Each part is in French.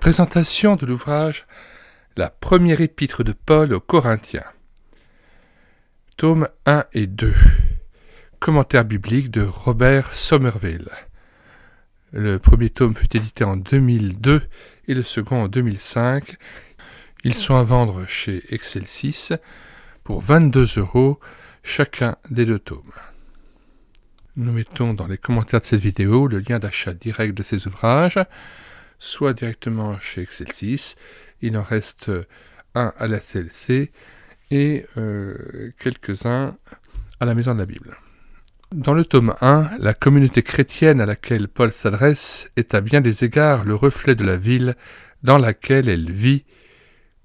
Présentation de l'ouvrage La première épître de Paul aux Corinthiens. Tomes 1 et 2. Commentaire biblique de Robert Somerville. Le premier tome fut édité en 2002 et le second en 2005. Ils sont à vendre chez Excelsis pour 22 € chacun des deux tomes. Nous mettons dans les commentaires de cette vidéo le lien d'achat direct de ces ouvrages, soit directement chez Excelsis. Il en reste un à la CLC et quelques-uns à la Maison de la Bible. Dans le tome 1, la communauté chrétienne à laquelle Paul s'adresse est à bien des égards le reflet de la ville dans laquelle elle vit,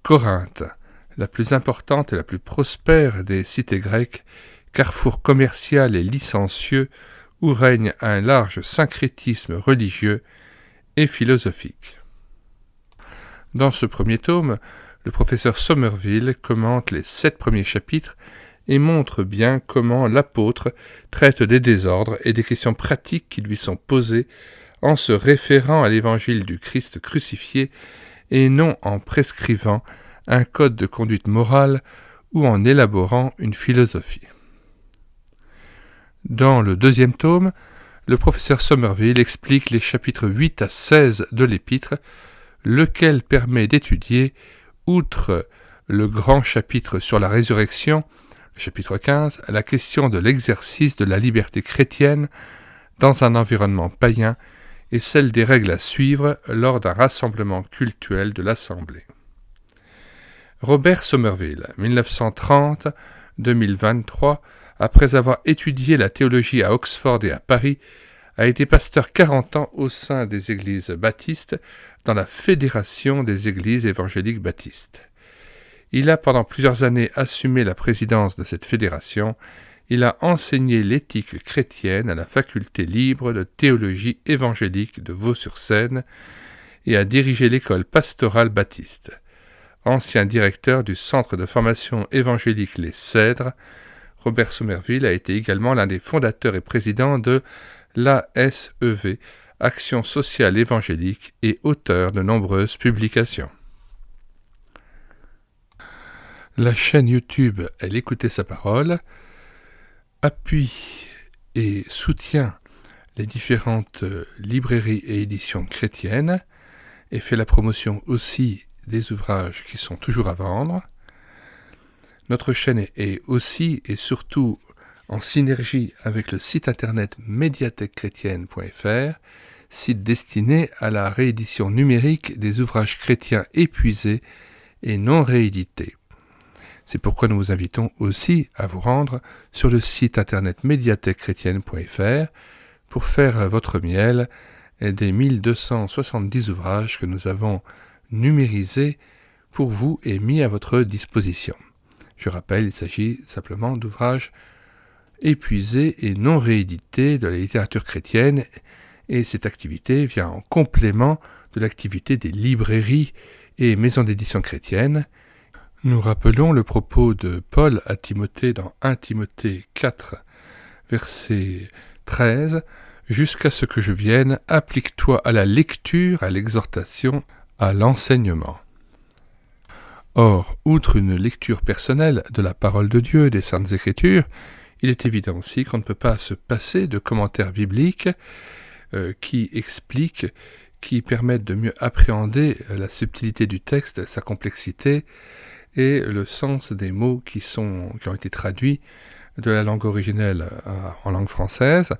Corinthe, la plus importante et la plus prospère des cités grecques, carrefour commercial et licencieux où règne un large syncrétisme religieux et philosophique. Dans ce premier tome, le professeur Somerville commente les 7 premiers chapitres et montre bien comment l'apôtre traite des désordres et des questions pratiques qui lui sont posées en se référant à l'évangile du Christ crucifié et non en prescrivant un code de conduite morale ou en élaborant une philosophie. Dans le deuxième tome, le professeur Somerville explique les chapitres 8 à 16 de l'épître, lequel permet d'étudier, outre le grand chapitre sur la résurrection, le chapitre 15, la question de l'exercice de la liberté chrétienne dans un environnement païen et celle des règles à suivre lors d'un rassemblement cultuel de l'Assemblée. Robert Somerville, 1930-2023, après avoir étudié la théologie à Oxford et à Paris, a été pasteur 40 ans au sein des églises baptistes dans la Fédération des églises évangéliques baptistes. Il a pendant plusieurs années assumé la présidence de cette fédération. Il a enseigné l'éthique chrétienne à la faculté libre de théologie évangélique de Vaux-sur-Seine et a dirigé l'école pastorale baptiste. Ancien directeur du centre de formation évangélique Les Cèdres, Robert Somerville a été également l'un des fondateurs et présidents de l'ASEV, Action sociale évangélique, et auteur de nombreuses publications. La chaîne YouTube Elle écoutait sa parole appuie et soutient les différentes librairies et éditions chrétiennes et fait la promotion aussi des ouvrages qui sont toujours à vendre. Notre chaîne est aussi et surtout en synergie avec le site internet médiathèquechrétienne.fr, site destiné à la réédition numérique des ouvrages chrétiens épuisés et non réédités. C'est pourquoi nous vous invitons aussi à vous rendre sur le site internet médiathèquechrétienne.fr pour faire votre miel des 1270 ouvrages que nous avons numérisés pour vous et mis à votre disposition. Je rappelle, il s'agit simplement d'ouvrages épuisés et non réédités de la littérature chrétienne, et cette activité vient en complément de l'activité des librairies et maisons d'édition chrétiennes. Nous rappelons le propos de Paul à Timothée dans 1 Timothée 4, verset 13, « Jusqu'à ce que je vienne, applique-toi à la lecture, à l'exhortation, à l'enseignement. » Or, outre une lecture personnelle de la parole de Dieu et des Saintes Écritures, il est évident aussi qu'on ne peut pas se passer de commentaires bibliques qui expliquent, qui permettent de mieux appréhender la subtilité du texte, sa complexité et le sens des mots qui ont été traduits de la langue originelle en langue française.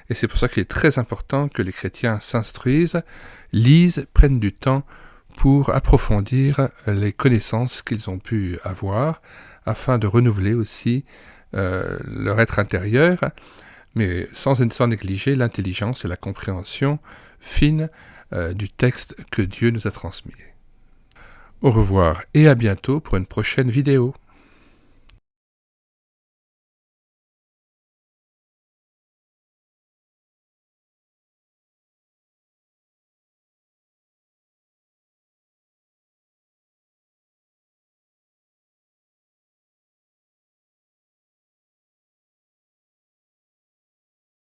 Et c'est pour ça qu'il est très important que les chrétiens s'instruisent, lisent, prennent du temps pour approfondir les connaissances qu'ils ont pu avoir, afin de renouveler aussi leur être intérieur, mais sans négliger l'intelligence et la compréhension fine du texte que Dieu nous a transmis. Au revoir et à bientôt pour une prochaine vidéo.